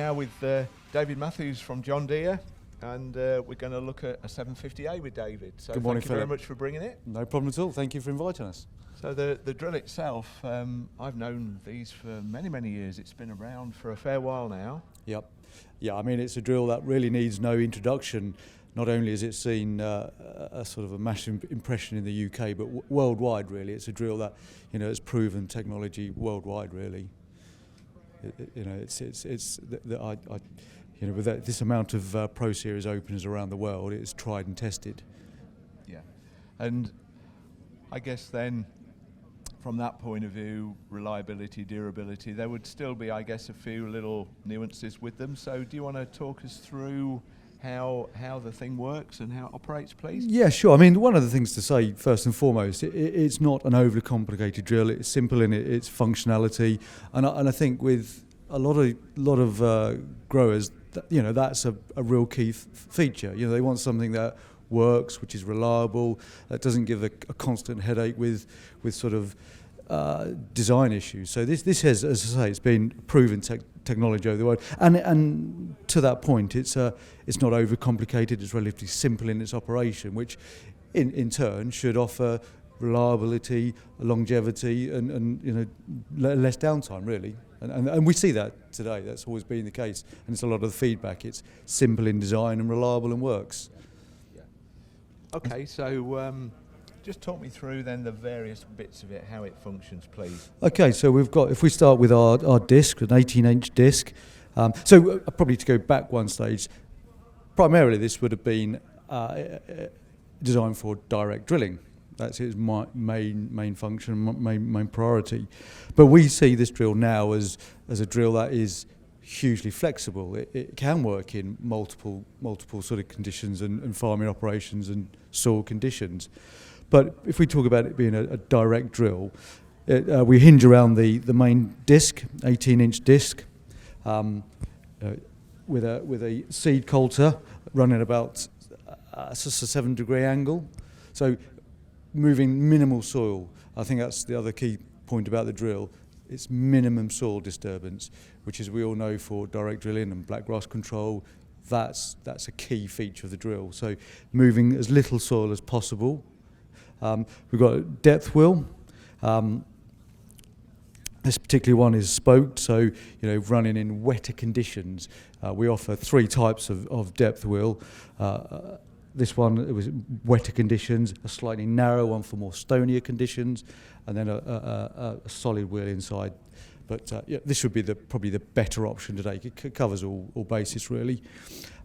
now with David Mathews from John Deere, and we're going to look at a 750A with David. So Good morning, thank you very Philip. much for bringing it. No problem at all. Thank you for inviting us. So the drill itself, I've known these for many years. It's been around for a fair while now. Yep. Yeah, I mean, it's a drill that really needs no introduction. Not only has it seen a sort of a massive impression in the UK, but worldwide, really. It's a drill that, has proven technology worldwide, really. With this amount of Pro Series openers around the world, it's tried and tested. Yeah, and I guess then, from that point of view, reliability, durability, there would still be, I guess, a few little nuances with them. So do you want to talk us through how the thing works and how it operates, please? Yeah, sure. I mean, one of the things to say, first and foremost, it's not an overly complicated drill. It's simple in its functionality. And I think with a lot of growers, that's a real key feature. They want something that works, which is reliable, that doesn't give a constant headache with sort of design issues. So this has, as I say, it's been proven technology over the world, and to that point, it's not overcomplicated. It's relatively simple in its operation, which in turn should offer reliability, longevity, and less downtime, really. And we see that today. That's always been the case, and it's a lot of the feedback. It's simple in design and reliable and works. Yeah. Okay, so just talk me through then the various bits of it, how it functions, please. Okay, so we've got, if we start with our disc, an 18-inch disc. Probably to go back one stage, primarily this would have been designed for direct drilling. That's its main function, main priority. But we see this drill now as a drill that is hugely flexible. It can work in multiple sort of conditions and farming operations and soil conditions. But if we talk about it being a direct drill, we hinge around the main disc, 18-inch disc, with a seed coulter running about a 7-degree angle. So moving minimal soil. I think that's the other key point about the drill. It's minimum soil disturbance, which, as we all know, for direct drilling and black grass control, that's a key feature of the drill. So moving as little soil as possible. We've got a depth wheel. This particular one is spoked, so running in wetter conditions. We offer 3 types of depth wheel. This one, it was wetter conditions, a slightly narrow one for more stonier conditions, and then a solid wheel inside. But this would be probably the better option today. It covers all bases, really.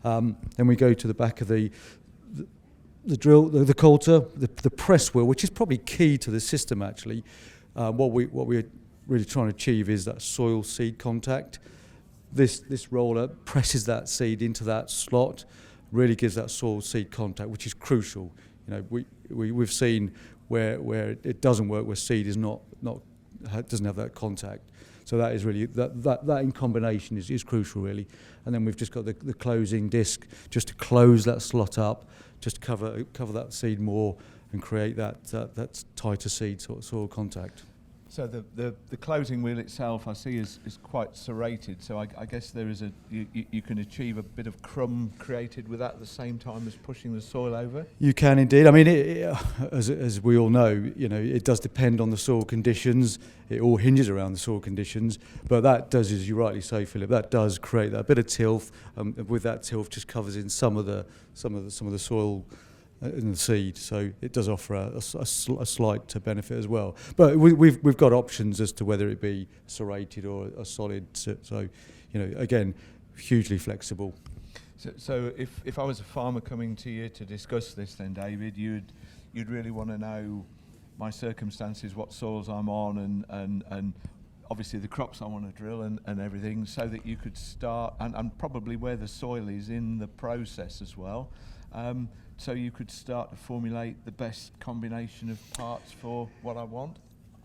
Then we go to the back of the drill, the coulter, the press wheel, which is probably key to the system, actually. What we're really trying to achieve is that soil seed contact. This roller presses that seed into that slot, really gives that soil seed contact, which is crucial. We've seen where it doesn't work, where seed is doesn't have that contact. So that is really that in combination is crucial, really. And then we've just got the closing disc just to close that slot up, just cover that seed more and create that tighter seed soil contact. So the closing wheel itself, I see, is quite serrated. So I guess there is you can achieve a bit of crumb created with that at the same time as pushing the soil over. You can indeed. I mean, as we all know, it does depend on the soil conditions. It all hinges around the soil conditions. But that does, as you rightly say, Philip, that does create that bit of tilth. With that tilth, just covers in some of the soil in the seed, so it does offer a slight benefit as well. But we've got options as to whether it be serrated or a solid. So again, hugely flexible. So if I was a farmer coming to you to discuss this, then David, you'd really want to know my circumstances, what soils I'm on, and obviously the crops I want to drill and everything, so that you could start and probably where the soil is in the process as well. So you could start to formulate the best combination of parts for what I want?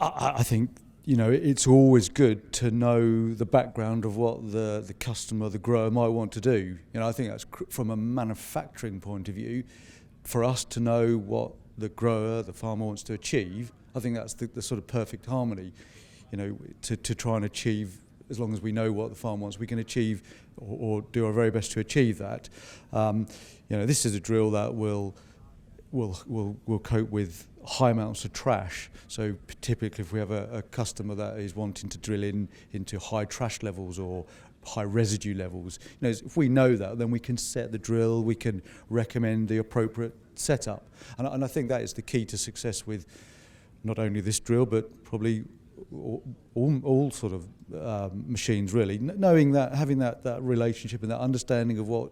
I think, it's always good to know the background of what the customer, the grower might want to do. I think that's from a manufacturing point of view, for us to know what the grower, the farmer wants to achieve. I think that's the sort of perfect harmony, to try and achieve as long as we know what the farm wants, we can achieve or do our very best to achieve that. This is a drill that will cope with high amounts of trash. So typically if we have a customer that is wanting to drill into high trash levels or high residue levels, if we know that, then we can set the drill, we can recommend the appropriate setup. And I think that is the key to success with not only this drill, but probably all sort of machines really. Knowing that, having that relationship and that understanding of what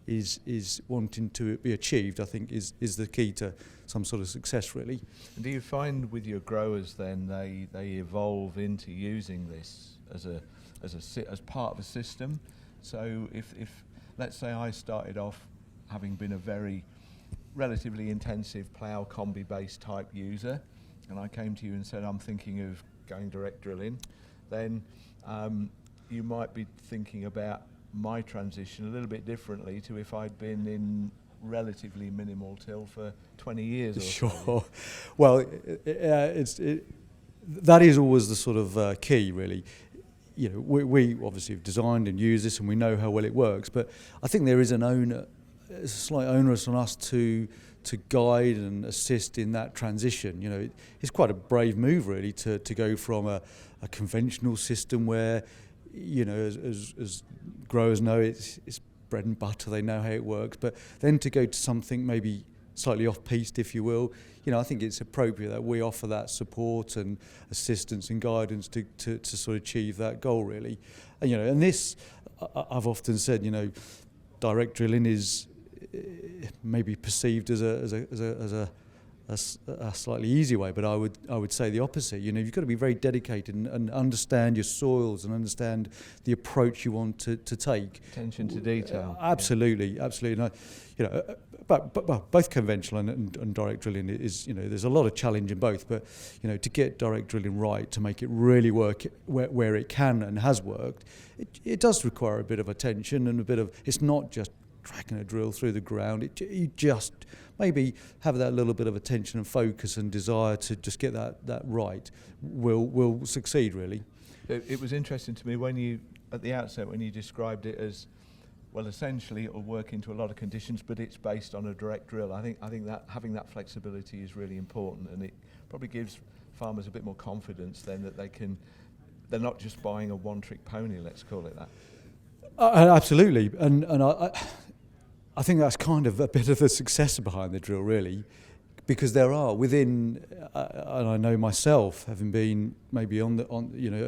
is wanting to be achieved, I think is the key to some sort of success really. And do you find with your growers then they evolve into using this as part of a system? So if let's say I started off having been a very relatively intensive plough combi based type user, and I came to you and said I'm thinking of going direct drilling, then you might be thinking about my transition a little bit differently to if I'd been in relatively minimal till for 20 years or Sure. so. Well, that is always the sort of key really. We obviously have designed and used this and we know how well it works, but I think there is it's a slight onus on us to guide and assist in that transition. It's quite a brave move really to go from a conventional system where, as growers know, it's bread and butter, they know how it works, but then to go to something maybe slightly off-piste, if you will, I think it's appropriate that we offer that support and assistance and guidance to sort of achieve that goal really. And this, I've often said, direct drilling is maybe perceived as a slightly easy way, but I would say the opposite. You've got to be very dedicated and understand your soils and understand the approach you want to take. Attention to detail. Absolutely. And but both conventional and direct drilling is, there's a lot of challenge in both. But to get direct drilling right, to make it really work where it can and has worked, it does require a bit of attention and a bit of. It's not just tracking a drill through the ground. You just maybe have that little bit of attention and focus and desire to just get that right. Will succeed really. It was interesting to me when you at the outset when you described it as, well, essentially it will work into a lot of conditions, but it's based on a direct drill. I think that having that flexibility is really important, and it probably gives farmers a bit more confidence then that they're not just buying a one-trick pony. Let's call it that. Absolutely, and I think that's kind of a bit of the success behind the drill, really, because there are within, and I know myself, having been maybe a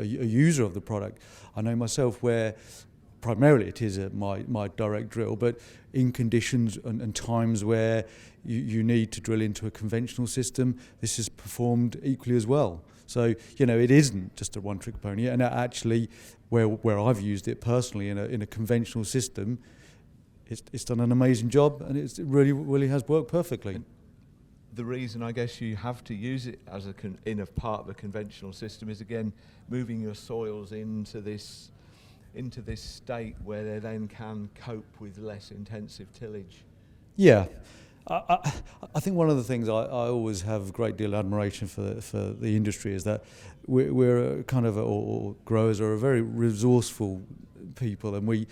user of the product, I know myself where primarily it is my direct drill, but in conditions and times where you need to drill into a conventional system, this is performed equally as well. So it isn't just a one-trick pony, and actually, where I've used it personally in a conventional system, it's done an amazing job, and it really has worked perfectly. The reason I guess you have to use it as in a part of a conventional system is again moving your soils into this state where they then can cope with less intensive tillage. Yeah. I think one of the things I always have a great deal of admiration for the industry is that we're kind of, or growers are a very resourceful people, and we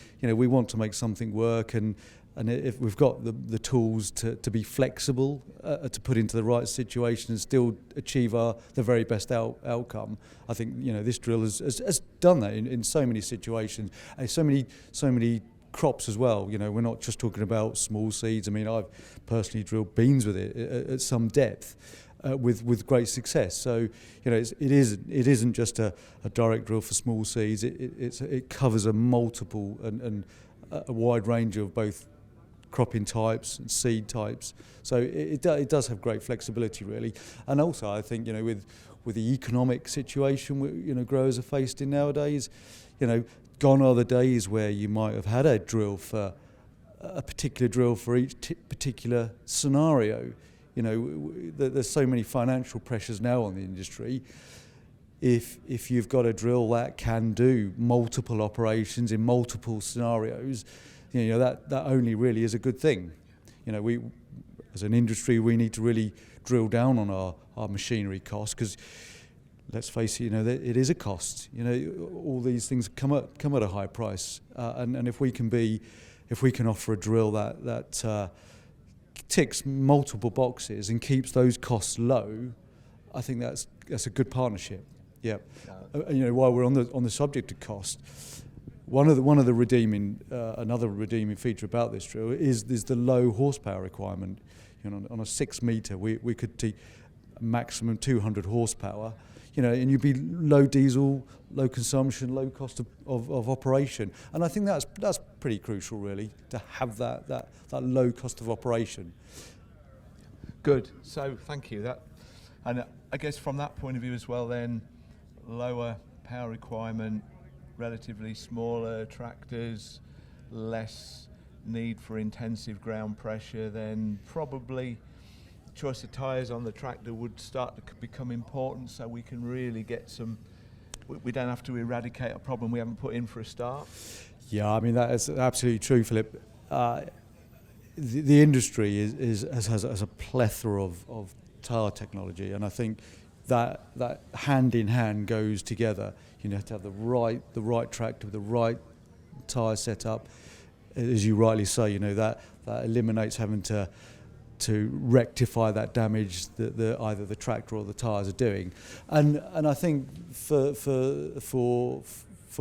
want to make something work, and if we've got the tools to be flexible, to put into the right situation and still achieve the very best outcome, I think this drill has done that in so many situations, and so many crops as well. We're not just talking about small seeds. I mean, I've personally drilled beans with it at some depth with great success. So it isn't just a direct drill for small seeds. It covers a multiple and a wide range of both cropping types and seed types. So it does have great flexibility really. And also I think with the economic situation growers are faced in nowadays, gone are the days where you might have had a particular drill for each particular scenario. There's so many financial pressures now on the industry. If you've got a drill that can do multiple operations in multiple scenarios, that only really is a good thing. We, as an industry, we need to really drill down on our machinery costs, because let's face it, it is a cost. All these things come at a high price, and if we can offer a drill that ticks multiple boxes and keeps those costs low, I think that's a good partnership. Yeah. While we're on the subject of cost, another redeeming feature about this drill is the low horsepower requirement. On a 6 metre, we could take maximum 200 horsepower. And you'd be low diesel, low consumption, low cost of operation. And I think that's pretty crucial, really, to have that low cost of operation. Good. So thank you. And I guess from that point of view as well, then lower power requirement, relatively smaller tractors, less need for intensive ground pressure, then probably choice of tyres on the tractor would start to become important, so we can really get we don't have to eradicate a problem we haven't put in for a start. Yeah, I mean, that is absolutely true, Philip. The industry has a plethora of tyre technology, and I think that hand in hand goes together. You have to have the right tractor with the right tyre setup. As you rightly say, that eliminates having to rectify that damage that either the tractor or the tyres are doing, and I think for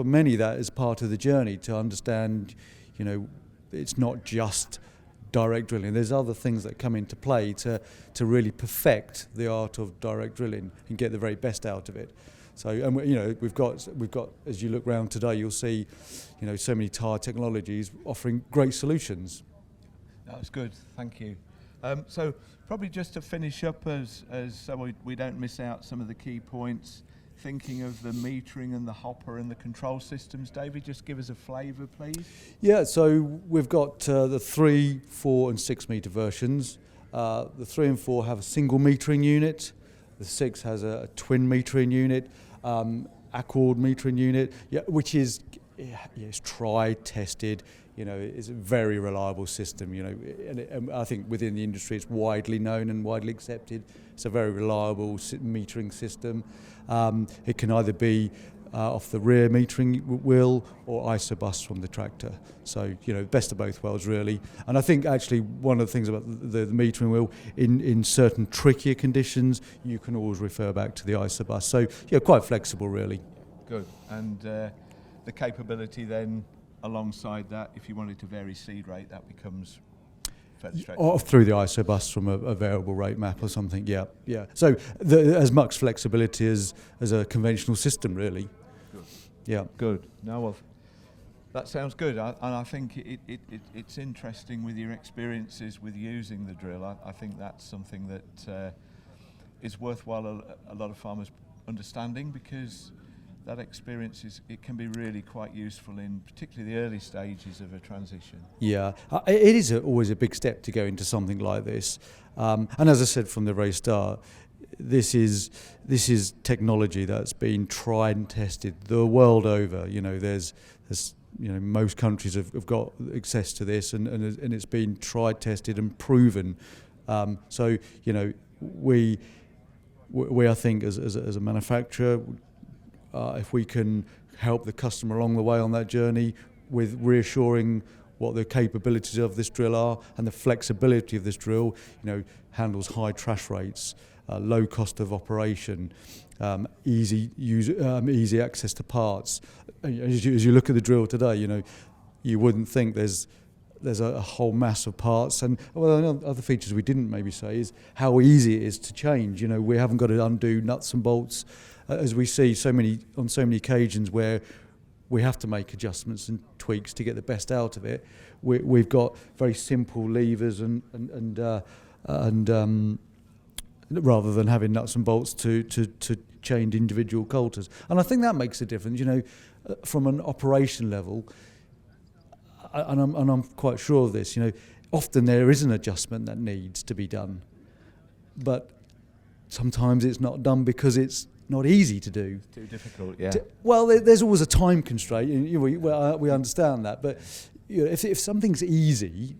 many that is part of the journey to understand, it's not just direct drilling. There's other things that come into play to really perfect the art of direct drilling and get the very best out of it. So, and we've got as you look round today, you'll see, so many tyre technologies offering great solutions. That's good. Thank you. So probably just to finish up, as so we don't miss out some of the key points, thinking of the metering and the hopper and the control systems, David, just give us a flavour, please. Yeah, so we've got the 3, 4 and 6 metre versions. The 3 and 4 have a single metering unit. The 6 has a twin metering unit, accord metering unit, which is tried, tested. It's a very reliable system. And I think within the industry it's widely known and widely accepted. It's a very reliable metering system. It can either be off the rear metering wheel or isobus from the tractor. So, best of both worlds, really. And I think actually one of the things about the metering wheel, in certain trickier conditions, you can always refer back to the isobus. So, quite flexible, really. Good. And the capability then, alongside that, if you wanted to vary seed rate, that becomes fairly straightforward. Or through the isobus from a variable rate map or something, yeah. So as much flexibility as a conventional system, really. Good. Yeah. Good. No, well, that sounds good. And I think it's interesting with your experiences with using the drill. I think that's something that is worthwhile a lot of farmers understanding, because that experience it can be really quite useful in particularly the early stages of a transition. Yeah, it is always a big step to go into something like this. And as I said from the very start, this is technology that's been tried and tested the world over. There's most countries have got access to this, and it's been tried, tested, and proven. So we I think as a manufacturer, if we can help the customer along the way on that journey with reassuring what the capabilities of this drill are and the flexibility of this drill, handles high trash rates, low cost of operation, easy access to parts. As you look at the drill today, you wouldn't think there's a whole mass of parts. And other features we didn't maybe say is how easy it is to change. We haven't got to undo nuts and bolts, as we see on so many occasions where we have to make adjustments and tweaks to get the best out of it. We've got very simple levers and rather than having nuts and bolts to change individual coulters. And I think that makes a difference. From an operation level, and I'm quite sure of this. Often there is an adjustment that needs to be done, but sometimes it's not done because it's not easy to do. Too difficult, yeah. Well, there's always a time constraint. We understand that, but if something's easy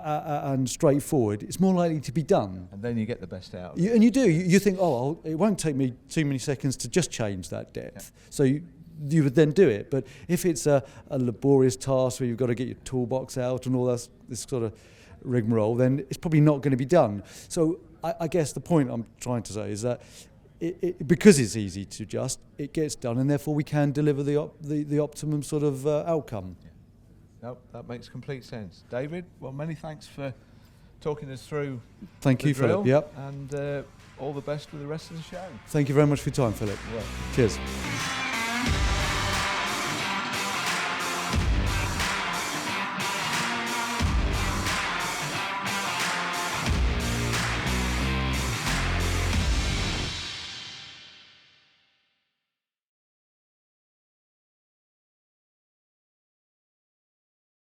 and straightforward, it's more likely to be done. And then you get the best out of it. And you do. You think, oh, it won't take me too many seconds to just change that depth. Yeah. So you would then do it. But if it's a laborious task where you've got to get your toolbox out and all this sort of rigmarole, then it's probably not going to be done. So I guess the point I'm trying to say is that because it's easy to adjust, it gets done, and therefore we can deliver the optimum sort of outcome. Yeah. No, that makes complete sense. David, well, many thanks for talking us through. Thank you, drill, Philip. Yep. And all the best with the rest of the show. Thank you very much for your time, Philip. Yeah. Cheers.